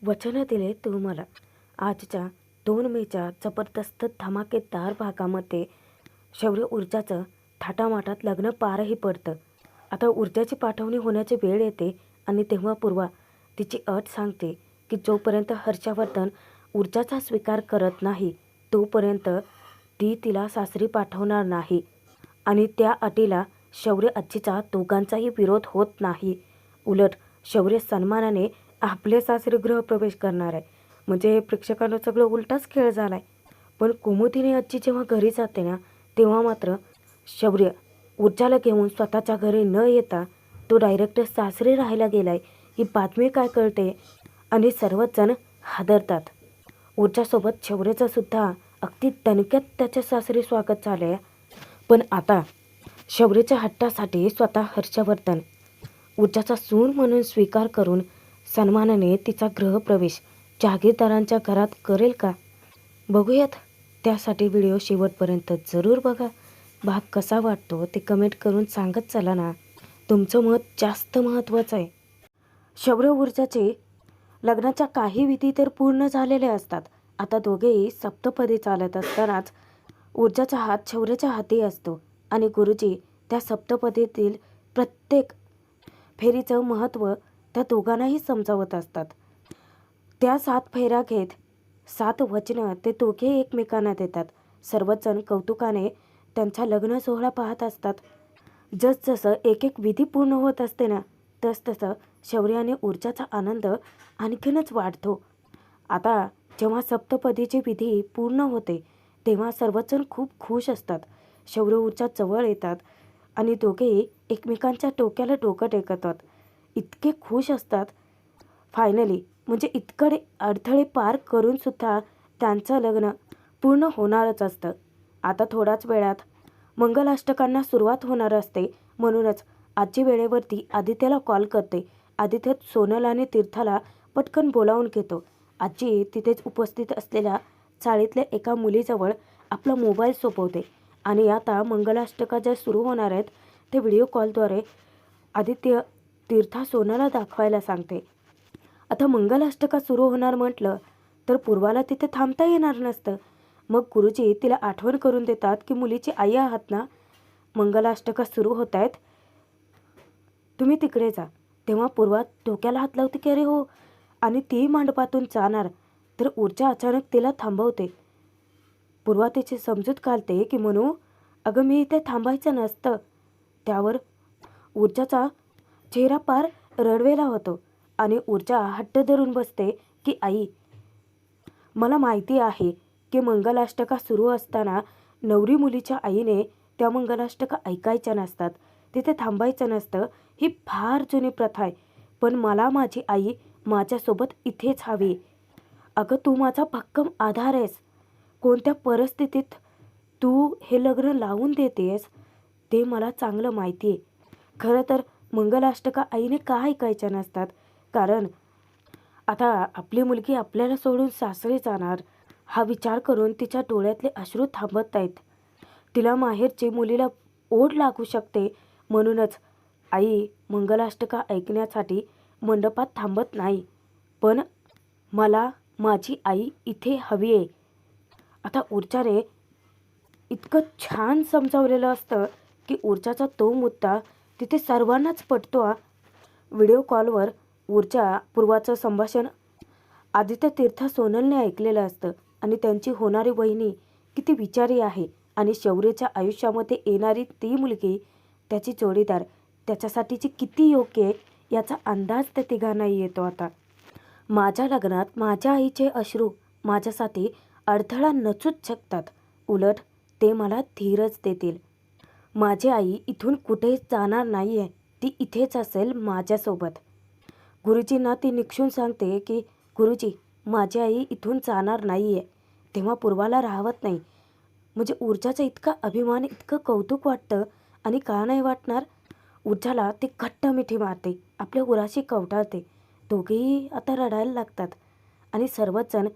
वचन दिले तू मला. आजच्या 2 मेच्या जबरदस्त धमाकेदार भागामध्ये शौर्य ऊर्जाचं थाटामाटात लग्न पारही पडतं. आता ऊर्जाची पाठवणी होण्याची वेळ येते आणि तेव्हा पूर्वा तिची अट सांगते की जोपर्यंत हर्षवर्धन ऊर्जाचा स्वीकार करत नाही तोपर्यंत ती तिला सासरी पाठवणार नाही. आणि त्या अटीला शौर्य आजीचा दोघांचाही विरोध होत नाही. उलट शौर्य सन्मानाने आपले सासरी गृहप्रवेश करणार आहे. म्हणजे प्रेक्षकांना सगळं उलटाच खेळ झाला आहे. पण कुमुदिनी आजी जेव्हा घरी जाते ना तेव्हा मात्र शौर्य ऊर्जाला घेऊन स्वतःच्या घरी न येता तो डायरेक्ट सासरी राहायला गेलाय ही बातमी काय कळते आणि सर्वच जण हादरतात. ऊर्जासोबत शौर्याचं सुद्धा अगदी दणक्यात त्याच्या सासरी स्वागत झालंय. पण आता शौर्याच्या हट्टासाठी स्वतः हर्षवर्धन ऊर्जाचा सून म्हणून स्वीकार करून सन्मानाने तिचा गृहप्रवेश जागीरदारांच्या घरात करेल का? बघूयात. त्यासाठी व्हिडिओ शेवटपर्यंत जरूर बघा. भाग कसा वाटतो ते कमेंट करून सांगत चला ना. तुमचं मत जास्त महत्त्वाचं आहे. शौर्य ऊर्जाचे लग्नाच्या काही विधी तर पूर्ण झालेले असतात. आता दोघेही सप्तपदी चालत असतानाच ऊर्जाचा हात शौर्याच्या हाती असतो आणि गुरुजी त्या सप्तपदीतील प्रत्येक फेरीचं महत्त्व त्या दोघांनाही समजावत असतात. त्या 7 फेऱ्या घेत 7 वचनं ते दोघे एकमेकांना देतात. सर्वजण कौतुकाने त्यांचा लग्न सोहळा पाहत असतात. जसजसं एक एक विधी पूर्ण होत असते ना तसतसं शौर्य आणि ऊर्जाचा आनंद आणखीनच वाढतो. आता जेव्हा सप्तपदीची विधी पूर्ण होते तेव्हा सर्वजण खूप खुश असतात. शौर्य ऊर्जा जवळ येतात आणि दोघेही एकमेकांच्या डोक्याला डोकं टेकतात. इतके खुश असतात. फायनली म्हणजे इतकडे अडथळे पार करून सुद्धा त्यांचं लग्न पूर्ण होणारच असतं. आता थोड्याच वेळात मंगलाष्टकांना सुरुवात होणार असते. म्हणूनच आजी वेळेवरती आदित्यला कॉल करते. आदित्य सोनल आणि तीर्थाला पटकन बोलावून घेतो. आजी तिथेच उपस्थित असलेल्या चाळीतल्या एका मुलीजवळ आपला मोबाईल सोपवते आणि आता मंगलाष्टका ज्या सुरू होणार आहेत ते व्हिडिओ कॉलद्वारे आदित्य तीर्था सोनाला दाखवायला सांगते. आता मंगलाष्टका सुरू होणार म्हटलं तर पूर्वाला तिथे थांबता येणार नसतं. मग गुरुजी तिला आठवण करून देतात की मुलीची आई आहात ना, मंगलाष्टका सुरू होत आहेत, तुम्ही तिकडे जा. तेव्हा पूर्वा डोक्याला हात लावते की अरे हो, आणि ती मंडपातून जाणार तर ऊर्जा अचानक तिला थांबवते. पूर्वा तिची समजूत काढते की म्हणू अगं मी इथे थांबायचं नसतं. त्यावर ऊर्जाचा चेहरा पार रडवेला होतो आणि ऊर्जा हट्ट धरून बसते की आई, मला माहिती आहे की मंगलाष्टका सुरू असताना नवरी मुलीच्या आईने त्या मंगलाष्टका ऐकायच्या नसतात, तिथे थांबायचं नसतं. ही फार जुनी प्रथा आहे. पण मला माझी आई माझ्यासोबत इथेच हवी. अगं तू माझा भक्कम आधार आहेस. कोणत्या परिस्थितीत तू हे लग्न लावून देतेस ते मला चांगलं माहिती आहे. खरं तर मंगलाष्टका आईने का ऐकायच्या नसतात? कारण आता आपली मुलगी आपल्याला सोडून सासरी जाणार हा विचार करून तिच्या डोळ्यातले अश्रू थांबत नाहीत. तिला माहेरची मुलीला ओढ लागू शकते. म्हणूनच आई मंगलाष्टका ऐकण्यासाठी मंडपात थांबत नाही. पण मला माझी आई इथे हवी आहे. आता ऊर्जाने इतकं छान समजावलेलं असतं की ऊर्जाचा तो मुद्दा तिथे सर्वांनाच पटतो. व्हिडिओ कॉलवर ऊर्जा पूर्वाचं संभाषण आदित्य तीर्थ सोनलने ऐकलेलं असतं आणि त्यांची होणारी वहिनी किती विचारी आहे आणि शौर्याच्या आयुष्यामध्ये येणारी ती मुलगी त्याची जोडीदार त्याच्यासाठीची किती योग्य आहे याचा अंदाज त्या तिघांनाही येतो. आता माझ्या लग्नात माझ्या आईचे अश्रू माझ्यासाठी अडथळा नसूच शकतात, उलट ते मला धीरच देतील. माझी आई इथून कुठेच जाणार नाही आहे, ती इथेच असेल माझ्यासोबत. गुरुजींना ती निक्षून सांगते की गुरुजी माझी आई इथून जाणार नाही आहे. तेव्हा पूर्वाला राहवत नाही. म्हणजे ऊर्जाचा इतका अभिमान, इतकं कौतुक वाटतं. आणि का नाही वाटणार? ऊर्जाला ती घट्ट मिठी मारते, आपल्या उराशी कवटाळते. दोघेही आता रडायला लागतात आणि सर्वच जण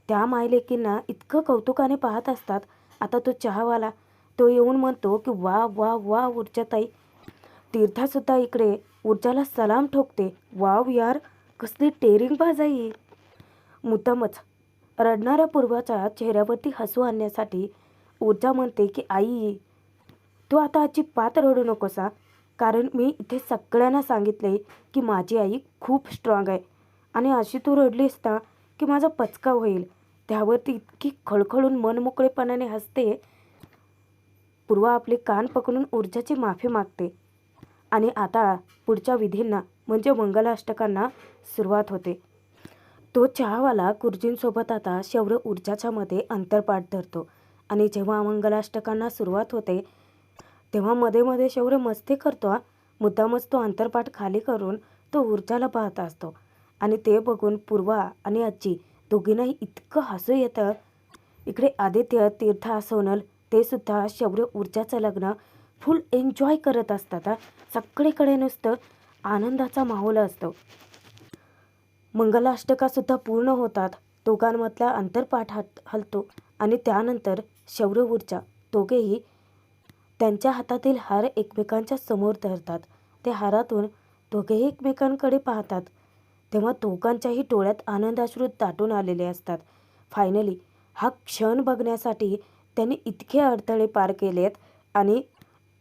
त्या मायलेकींना इतकं कौतुकाने पाहत असतात. आता तो चहावाला तो येऊन म्हणतो की वा वा वा ऊर्जाताई. तीर्थासुद्धा इकडे ऊर्जाला सलाम ठोकते. वाव यार, कसली टेरिंग बाज आहे. मुद्दामच रडणाऱ्या पूर्वाच्या चेहऱ्यावरती हसू आणण्यासाठी ऊर्जा म्हणते की आई, तू आता अजिबात रडू नकोस हा. कारण मी इथे सगळ्यांना सांगितले की माझी आई खूप स्ट्रॉंग आहे आणि अशी तू रडलीस ना की माझा पचका होईल. त्यावरती इतकी खळखळून मनमोकळेपणाने हसते. पूर्वा आपले कान पकडून ऊर्जाची माफी मागते आणि आता पुढच्या विधींना म्हणजे मंगलाष्टकांना सुरुवात होते. तो चहावाला गुरुजींसोबत आता शौर्य ऊर्जाच्या मध्ये अंतरपाठ धरतो आणि जेव्हा मंगलाष्टकांना सुरुवात होते तेव्हा मध्ये मध्ये शौर्य मस्ती करतो. मुद्दामच तो अंतरपाठ खाली करून तो ऊर्जाला पाहत असतो आणि ते बघून पूर्वा आणि आजी दोघींनाही इतकं हसू येतं. इकडे आदित्य, तीर्था, सोनल ते सुद्धा शौर्य ऊर्जाचं लग्न फुल एन्जॉय करत असतात. सगळीकडे नुसतं आनंदाचा माहोल असतो. मंगलाष्टकासुद्धा पूर्ण होतात. दोघांमधला अंतरपाठ हलतो आणि त्यानंतर शौर्य ऊर्जा दोघेही त्यांच्या हातातील हार एकमेकांच्या समोर धरतात. त्या हारातून दोघेही एकमेकांकडे पाहतात तेव्हा दोघांच्याही डोळ्यात आनंदाश्रू दाटून आलेले असतात. फायनली हा क्षण बघण्यासाठी त्यांनी इतके अडथळे पार केलेत आणि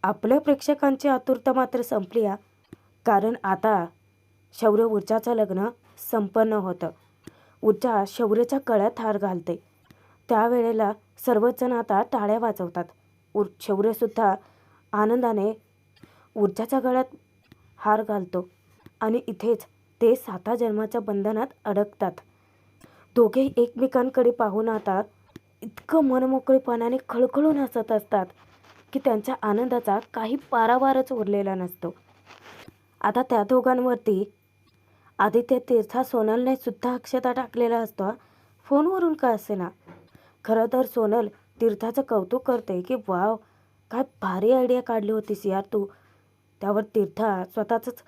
आपल्या प्रेक्षकांची आतुरता मात्र संपली आहे. कारण आता शौर्य ऊर्जाचं लग्न संपन्न होतं. ऊर्जा शौर्याच्या गळ्यात हार घालते. त्यावेळेला सर्वच जण आता टाळ्या वाजवतात. शौर्यसुद्धा आनंदाने ऊर्जाच्या गळ्यात हार घालतो आणि इथेच ते 7 जन्माच्या बंधनात अडकतात. दोघे एकमेकांकडे पाहून आता इतकं मनमोकळेपणाने खळखळून हसत असतात की त्यांच्या आनंदाचा काही पारावारच उरलेला नसतो. आता त्या दोघांवरती आदित्य, तीर्था, सोनलने सुद्धा अक्षता टाकलेला असतो. फोनवरून का असेना. खरं तर सोनल तीर्थाचं कौतुक करते की वाव, काय भारी आयडिया काढली होतीस यार तू. त्यावर तीर्था स्वतःचंच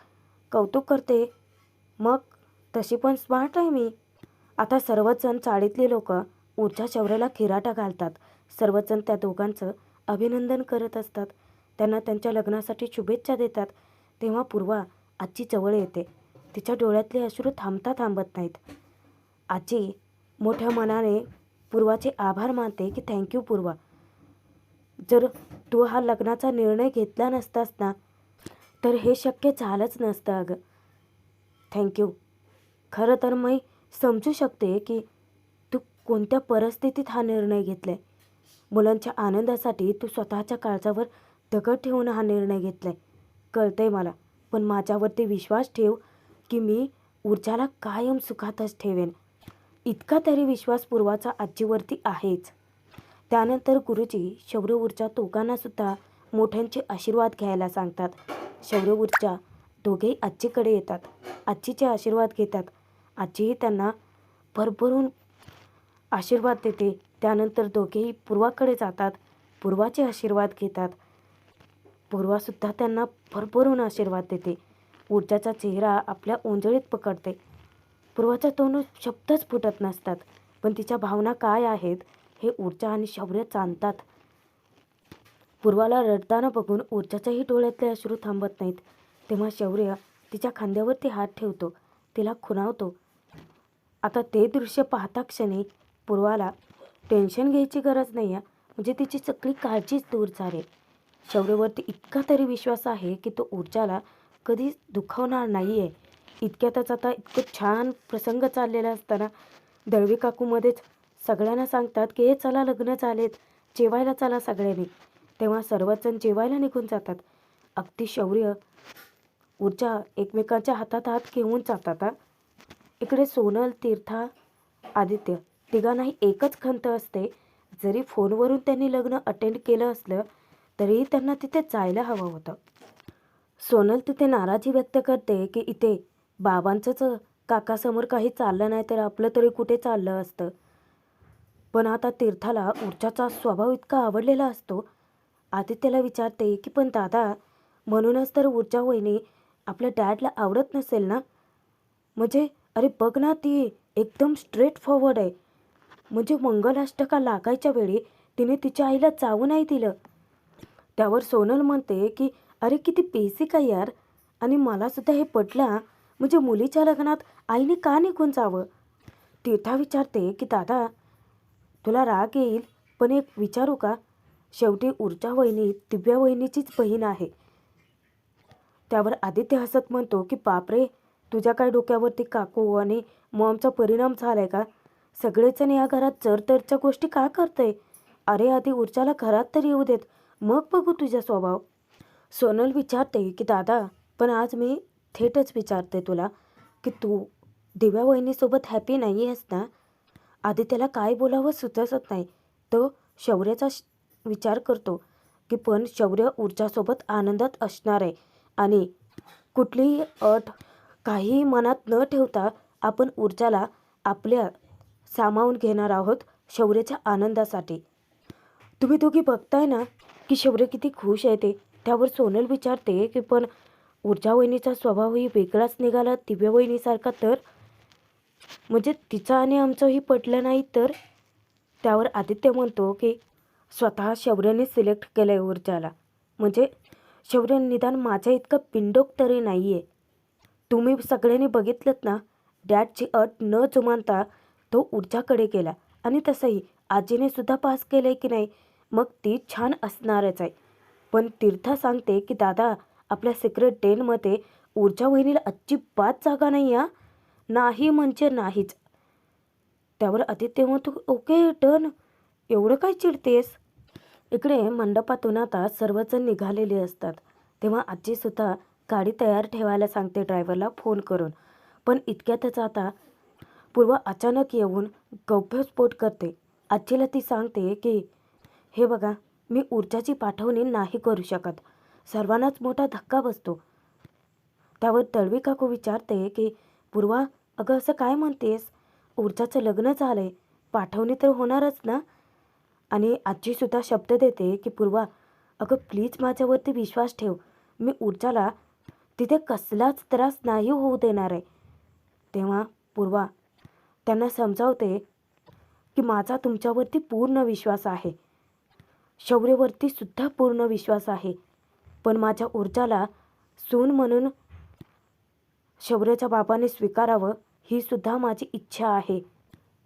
कौतुक करते, मग तशी पण स्मार्ट आहे मी. आता सर्वच जण चाळीतली लोक ऊर्जा शौर्याला खिराटा घालतात. सर्वच जण त्या दोघांचं अभिनंदन करत असतात. त्यांना त्यांच्या लग्नासाठी शुभेच्छा देतात. तेव्हा पूर्वा आजी जवळ येते. तिच्या डोळ्यातले अश्रू थांबत नाहीत. आजी मोठ्या मनाने पूर्वाचे आभार मानते की थँक्यू पूर्वा. जर तू हा लग्नाचा निर्णय घेतला नसतास ना तर हे शक्य झालंच नसतं अगं. थँक्यू. खरं तर मी समजू शकते की तू कोणत्या परिस्थितीत हा निर्णय घेतला आहे. मुलांच्या आनंदासाठी तू स्वतःच्या काळजावर दगड ठेवून हा निर्णय घेतला आहे, कळतं आहे मला. पण माझ्यावरती विश्वास ठेव की मी ऊर्जाला कायम सुखातच ठेवेन. इतका तरी विश्वास पूर्वाचा आजीवरती आहेच. त्यानंतर गुरुजी शौर्य ऊर्जा दोघांनासुद्धा मोठ्यांचे आशीर्वाद घ्यायला सांगतात. शौर्य ऊर्जा दोघेही आजीकडे येतात. आजीचे आशीर्वाद घेतात. आजीही त्यांना भरभरून आशीर्वाद देते. त्यानंतर दोघेही पूर्वाकडे जातात. पूर्वाचे आशीर्वाद घेतात. पूर्वासुद्धा त्यांना भरभरून आशीर्वाद देते. ऊर्जाचा चेहरा आपल्या ओंजळीत पकडते. पूर्वाच्या तोंडून शब्दच फुटत नसतात. पण तिच्या भावना काय आहेत हे ऊर्जा आणि शौर्य जाणतात. पूर्वाला रडताना बघून ऊर्जाच्याही डोळ्यातले अश्रू थांबत नाहीत. तेव्हा शौर्य तिच्या खांद्यावरती हात ठेवतो. तिला खुणावतो. आता ते दृश्य पाहता क्षणी पूर्वाला टेन्शन घ्यायची गरज नाही आहे. म्हणजे तिची सगळी काळजीच दूर झाली. शौर्यवरती इतका तरी विश्वास आहे की तो ऊर्जाला कधीच दुखावणार नाही आहे. इतक्यातच आता इतकं छान प्रसंग चाललेला असताना दळवी काकूमध्येच सगळ्यांना सांगतात की हे चला लग्न झालेत, जेवायला चला सगळ्यांनी. तेव्हा सर्वच जण जेवायला निघून जातात. अगदी शौर्य ऊर्जा एकमेकांच्या हातात हात घेऊन जातात. इकडे सोनल, तीर्था, आदित्य तिघांनाही एकच खंत असते. जरी फोनवरून त्यांनी लग्न अटेंड केलं असलं तरीही त्यांना तिथे जायला हवं होतं. सोनल तिथे नाराजी व्यक्त करते की इथे बाबांचंच काकासमोर काही चाललं नाही तर आपलं तरी कुठे चाललं असतं. पण आता तीर्थाला ऊर्जाचा स्वभाव इतका आवडलेला असतो. आदित्यला विचारते की पण दादा, म्हणूनच तर ऊर्जा वहिनी आपल्या डॅडला आवडत नसेल ना. म्हणजे अरे बघ ना, ती एकदम स्ट्रेट फॉरवर्ड आहे. म्हणजे मंगलाष्टका लागायच्या वेळी तिने तिच्या आईला जाऊ नाही दिलं. त्यावर सोनल म्हणते की अरे किती बेसिक आहे यार. आणि मलासुद्धा हे पटलं. म्हणजे मुलीच्या लग्नात आईने का निघून जावं. तीर्था विचारते की दादा तुला राग येईल पण एक विचारू का? शेवटी ऊर्जा वहिनी दिव्या वहिनीचीच बहीण आहे. त्यावर आदित्य हसत म्हणतो की बापरे, तुझ्या काय डोक्यावरती काकू आणि मॉमचा परिणाम झालाय का? सगळेजण या घरात चरतरच्या गोष्टी का करतंय? अरे आधी ऊर्जाला घरात तर येऊ देत, मग बघू तुझा स्वभाव. सोनल विचारते की दादा पण आज मी थेटच विचारते तुला की तू दिव्या वहिनीसोबत हॅपी नाही आहेस ना? आदित्यला काय बोलावं सुचत नाही. तो शौर्याचा विचार करतो की पण शौर्य ऊर्जासोबत आनंदात असणार आहे आणि कुठलीही अट काही मनात न ठेवता आपण ऊर्जाला आपल्या सामावून घेणार आहोत शौर्याच्या आनंदासाठी. तुम्ही दोघी बघताय ना की शौर्य किती खुश आहे ते. त्यावर सोनल विचारते की पण ऊर्जा वहिनीचा स्वभावही वेगळाच निघाला दिव्या वहिनीसारखा तर? म्हणजे तिचं आणि आमचंही पटलं नाही तर? त्यावर आदित्य म्हणतो की स्वतः शौर्याने सिलेक्ट केलं आहे ऊर्जाला. म्हणजे शौर्य निदान माझ्या इतकं पिंडोक तरी नाही आहे. तुम्ही सगळ्यांनी बघितलंत ना, डॅडची अट न जुमानता तो ऊर्जाकडे गेला आणि तसंही आजीने सुद्धा पास केलं आहे की नाही, मग ती छान असणारच आहे. पण तीर्था सांगते की दादा आपल्या सिक्रेट डेनमध्ये ऊर्जा वहिनीला अजिबात जागा नाही हा. नाही म्हणजे नाहीच. त्यावर आदित्य म्हणतो ओके डन, एवढं काय चिडतेस? इकडे मंडपातून आता सर्वजण निघालेले असतात. तेव्हा आजीसुद्धा गाडी तयार ठेवायला सांगते ड्रायव्हरला फोन करून. पण इतक्यातच आता पूर्वा अचानक येऊन गौप्यस्फोट करते. आजीला ती सांगते की हे बघा मी ऊर्जाची पाठवणी नाही करू शकत. सर्वांनाच मोठा धक्का बसतो. त्यावर तळवी काकू विचारते की पूर्वा अगं असं काय म्हणतेस? ऊर्जाचं लग्न झालंय, पाठवणी तर होणारच ना? आणि आजीसुद्धा शब्द देते की पूर्वा अगं प्लीज माझ्यावरती विश्वास ठेव. मी ऊर्जाला तिथे कसलाच त्रास नाही होऊ देणार आहे. तेव्हा पूर्वा त्यांना समजावते की माझा तुमच्यावरती पूर्ण विश्वास आहे, शौर्यवरती सुद्धा पूर्ण विश्वास आहे. पण माझ्या ऊर्जाला सून म्हणून शौर्याच्या बाबाने स्वीकारावं ही सुद्धा माझी इच्छा आहे.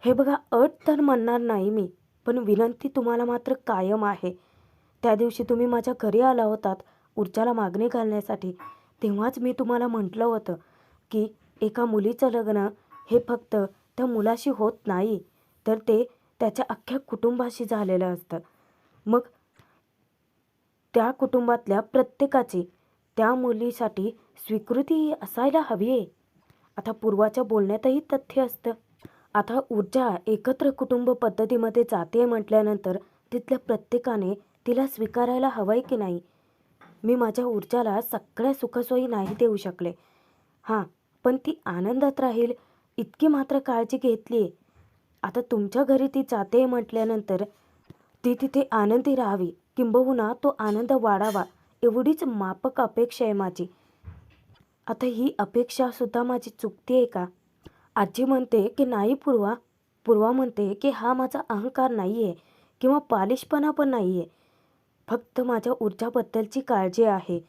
हे बघा अट तर म्हणणार नाही मी, पण विनंती तुम्हाला मात्र कायम आहे. त्या दिवशी तुम्ही माझ्या घरी आला होतात ऊर्जाला मागणी घालण्यासाठी, तेव्हाच मी तुम्हाला म्हटलं होतं की एका मुलीचं लग्न हे फक्त त्या मुलाशी होत नाही, तर ते त्याच्या अख्ख्या कुटुंबाशी झालेलं असतं. मग त्या कुटुंबातल्या प्रत्येकाची त्या मुलीसाठी स्वीकृती असायला हवी आहे. आता पूर्वाच्या बोलण्यातही तथ्य असतं. आता ऊर्जा एकत्र कुटुंब पद्धतीमध्ये जाते म्हटल्यानंतर तिथल्या प्रत्येकाने तिला स्वीकारायला हवंय की नाही? मी माझ्या ऊर्जाला सगळ्या सुखसोयी नाही देऊ शकले, हां, पण ती आनंदात राहील इतकी मात्र काळजी घेतली आहे. आता तुमच्या घरी ती जाते म्हटल्यानंतर ती तिथे आनंदी राहावी, किंबहुना तो आनंद वाढावा एवढीच माफक अपेक्षा आहे माझी. आता ही अपेक्षासुद्धा माझी चुकती आहे का? आजी म्हणते की नाही पूर्वा. पूर्वा म्हणते की हा माझा अहंकार नाही आहे किंवा बालिशपणा पण नाही आहे. फक्त माझ्या ऊर्जाबद्दलची काळजी आहे.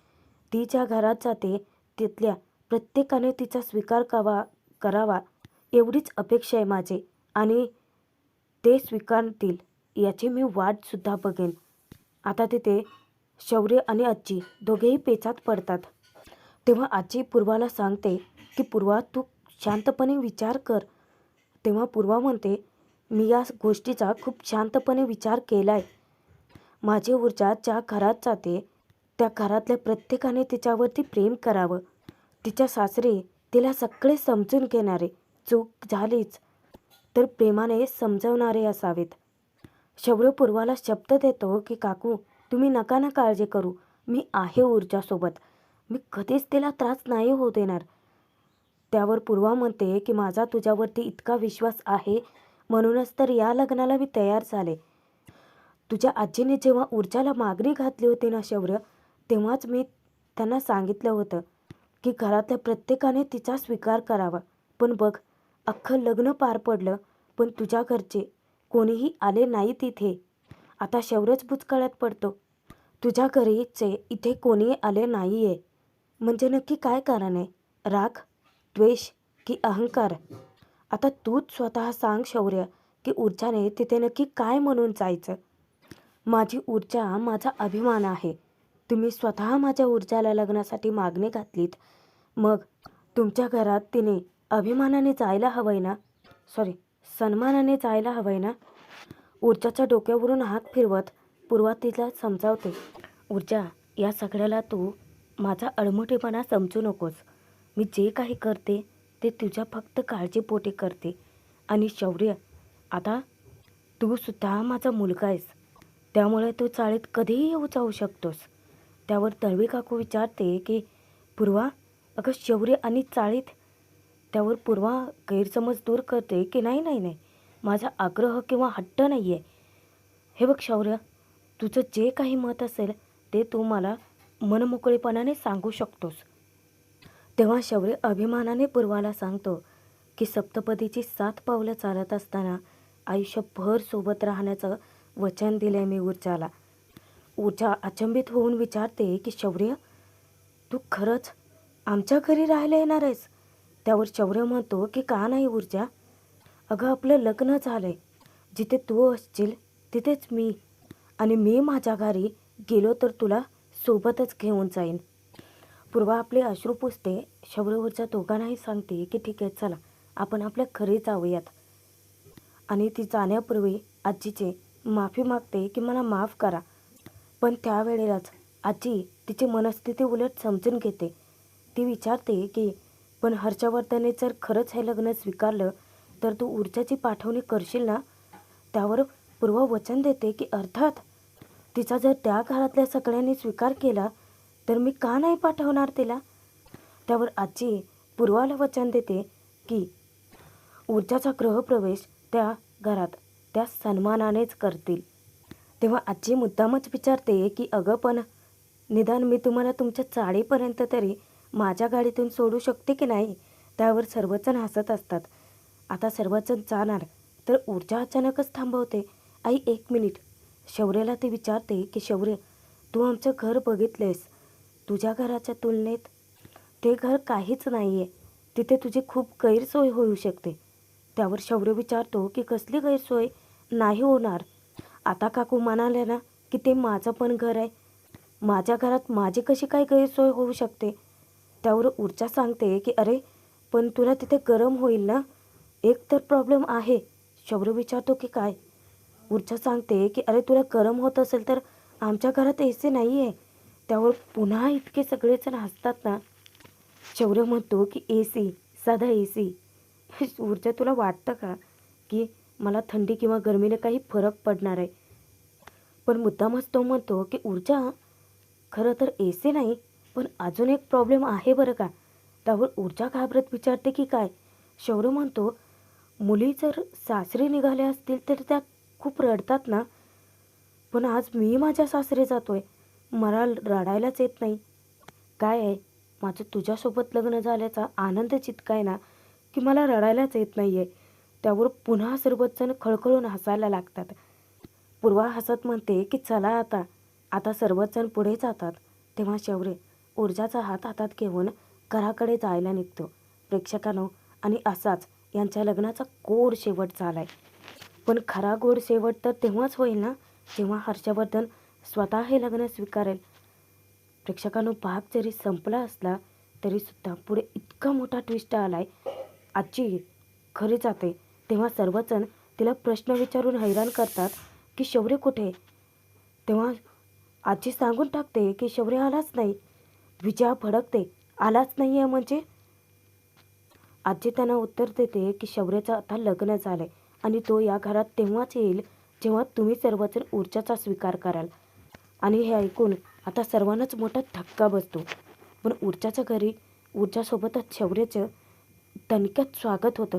ती ज्या घरात जाते तिथल्या प्रत्येकाने तिचा स्वीकार करावा एवढीच अपेक्षा आहे माझी आणि ते स्वीकारतील याची मी वाटसुद्धा बघेन. आता तिथे शौर्य आणि आजी दोघेही पेचात पडतात. तेव्हा आजी पूर्वाला सांगते की पूर्वा तू शांतपणे विचार कर. तेव्हा पूर्वा म्हणते मी या गोष्टीचा खूप शांतपणे विचार केला आहे. माझी ऊर्जा ज्या घरात जाते त्या घरातल्या प्रत्येकाने तिच्यावरती प्रेम करावं. तिच्या सासरे तिला सगळे समजून घेणारे, चूक झालीच तर प्रेमाने समजवणारे असावेत. शौर्य पूर्वाला शब्द देतो की काकू तुम्ही नका ना काळजी करू, मी आहे ऊर्जासोबत, मी कधीच तिला त्रास नाही होऊ देणार. त्यावर पूर्वा म्हणते की माझा तुझ्यावरती इतका विश्वास आहे म्हणूनच तर या लग्नाला मी तयार झाले. तुझ्या आजीने जेव्हा ऊर्जाला मागणी घातली होती ना शौर्य, तेव्हाच मी त्यांना सांगितलं होतं की घरातल्या प्रत्येकाने तिचा स्वीकार करावा. पण बघ अख्खं लग्न पार पडलं पण तुझ्या घरचे कोणीही आले नाही तिथे. आता शौर्यच बुचकळ्यात पडतो. तुझ्या घरीचे इथे कोणी आले नाही आहे म्हणजे नक्की काय कारण आहे? राग, द्वेष की अहंकार? आता तूच स्वतः सांग शौर्य, की ऊर्जाने तिथे नक्की काय म्हणून जायचं? माझी ऊर्जा माझा अभिमान आहे. तुम्ही स्वतः माझ्या ऊर्जाला लग्नासाठी मागणी घातलीत. मग तुमच्या घरात तिने अभिमानाने जायला हवंय ना? सॉरी, सन्मानाने जायला हवंय ना? ऊर्जाच्या डोक्यावरून हात फिरवत पूर्वा तिला समजावते. ऊर्जा, या सगळ्याला तू माझा अडमोठेपणा समजू नकोस. मी जे काही करते ते तुझ्या फक्त काळजीपोटी करते. आणि शौर्य, आता तू सुद्धा माझा मुलगा आहेस. त्यामुळे तू चाळीत कधीही येऊ जाऊ शकतोस. त्यावर तळवी काकू विचारते की पूर्वा, अगं शौर्य आणि चाळीत? त्यावर पूर्वा गैरसमज दूर करते की नाही नाही नाही, माझा आग्रह किंवा हट्ट नाही आहे. हे बघ शौर्य, तुझं जे काही मत असेल ते तू मला मनमोकळेपणाने सांगू शकतोस. तेव्हा शौर्य अभिमानाने पूर्वाला सांगतो की सप्तपदीची 7 पावलं चालत असताना आयुष्यभर सोबत राहण्याचं वचन दिले मी ऊर्जाला. ऊर्जा अचंबित होऊन विचारते की शौर्य, तू खरंच आमच्या घरी राहायला येणार आहेस? त्यावर शौर्य म्हणतो की का नाही ऊर्जा? अगं आपलं लग्न झालंय. जिथे तू असशील तिथेच मी, आणि मी माझ्या घरी गेलो तर तुला सोबतच घेऊन जाईन. पूर्वा आपले अश्रू पुसते. शौर्य ऊर्जा दोघांनाही सांगते की ठीक आहे, चला आपण आपल्या घरी जाऊयात. आणि ती जाण्यापूर्वी आजीचे माफी मागते की मला माफ करा. पण त्यावेळेलाच आजी तिची मनस्थिती उलट समजून घेते. ती विचारते की पण हर्षवर्धनने जर खरंच हे लग्न स्वीकारलं तर तू ऊर्जाची पाठवणी करशील ना? त्यावर पूर्वा वचन देते की अर्थात. तिचा जर त्या घरातल्या सगळ्यांनी स्वीकार केला तर मी का नाही पाठवणार तिला? त्यावर आजी पूर्वाला वचन देते की ऊर्जाचा गृहप्रवेश त्या घरात त्या सन्मानानेच करतील. तेव्हा आजी मुद्दामच विचारते की अगं पण निदान मी तुम्हाला तुमच्या चाळीपर्यंत तरी माझ्या गाडीतून सोडू शकते की नाही? त्यावर सर्वजण हसत असतात. आता सर्वजण जाणार तर ऊर्जा अचानकच थांबवते. आई 1 मिनिट. शौर्याला ती विचारते की शौर्य, तू आमचं घर बघितलेस. तुझ्या घराच्या तुलनेत ते घर काहीच नाही आहे. तिथे तुझी खूप गैरसोय होऊ शकते. त्यावर शौर्य विचारतो की कसली गैरसोय? नाही होणार. आता काकू म्हणाल्या ना की ते माझं पण घर आहे. माझ्या घरात माझी कशी काय गैरसोय होऊ शकते? त्यावर ऊर्जा सांगते की अरे पण तुला तिथे गरम होईल ना? एक तर प्रॉब्लेम आहे. शौर्य विचारतो की काय? ऊर्जा सांगते की अरे तुला गरम होत असेल तर आमच्या घरात AC नाही आहे. त्यावर पुन्हा इतके सगळेजण हसतात ना. शौर्य म्हणतो की AC, साधा AC. ऊर्जा, तुला वाटतं का की मला थंडी किंवा गरमीने काही फरक पडणार आहे? पण मुद्दामच तो म्हणतो की ऊर्जा, खरं तर AC नाही, पण अजून एक प्रॉब्लेम आहे बरं का. त्यावर ऊर्जा घाबरत विचारते की काय? शौर्य म्हणतो मुली जर सासरी निघाल्या असतील तर त्या खूप रडतात ना. पण आज मी माझ्या सासरी जातोय, मला रडायलाच येत नाही. काय आहे, माझं तुझ्यासोबत लग्न झाल्याचा आनंद इतका आहे ना की मला रडायलाच येत नाही आहे. त्यावर पुन्हा सर्वजण खळखळून हसायला लागतात. पूर्वा हसत म्हणते की चला आता. आता सर्वजण पुढे जातात. तेव्हा शौर्य ऊर्जाचा हात हातात घेऊन घराकडे जायला निघतो. प्रेक्षकांनो, आणि असाच यांच्या लग्नाचा गोड शेवट झालाय. पण खरा गोड शेवट तर तेव्हाच होईल ना जेव्हा हर्षवर्धन स्वतः हे लग्न स्वीकारेल. प्रेक्षकांनो, भाग जरी संपला असला तरी सुद्धा पुढे इतका मोठा ट्विस्ट आलाय. आजी खरी जाते तेव्हा सर्वजण तिला प्रश्न विचारून हैराण करतात की शौर्य कुठे? तेव्हा आजी सांगून टाकते की शौर्य आलाच नाही. विजया भडकते, आलाच नाही आहे म्हणजे? आजी त्यांना उत्तर देते की शौर्याचं आता लग्न झालंय आणि तो या घरात तेव्हाच येईल जेव्हा तुम्ही सर्वजण ऊर्जाचा स्वीकार कराल. आणि हे ऐकून आता सर्वांनाच मोठा धक्का बसतो. पण ऊर्जाच्या घरी ऊर्जासोबतच शौर्याचं दणक्यात स्वागत होतं.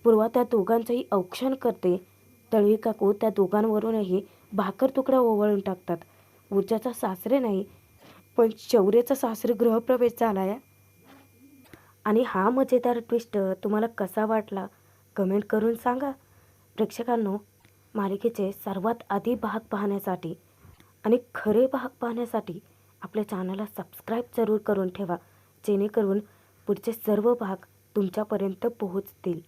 पूर्वा त्या दोघांचंही औक्षण करते. तळवी काकू त्या दोघांवरूनही भाकर तुकडा ओवाळून टाकतात. ऊर्जाचा सासरे नाही, पण शौर्याचा सासरी गृहप्रवेश झाला आहे. आणि हा मजेदार ट्विस्ट तुम्हाला कसा वाटला कमेंट करून सांगा. प्रेक्षकांनो, मालिकेचे सर्वात आधी भाग पाहण्यासाठी आणि खरे भाग पाहण्यासाठी आपल्या चॅनलला सबस्क्राईब जरूर करून ठेवा, जेणेकरून पुढचे सर्व भाग तुमच्यापर्यंत पोहोचतील.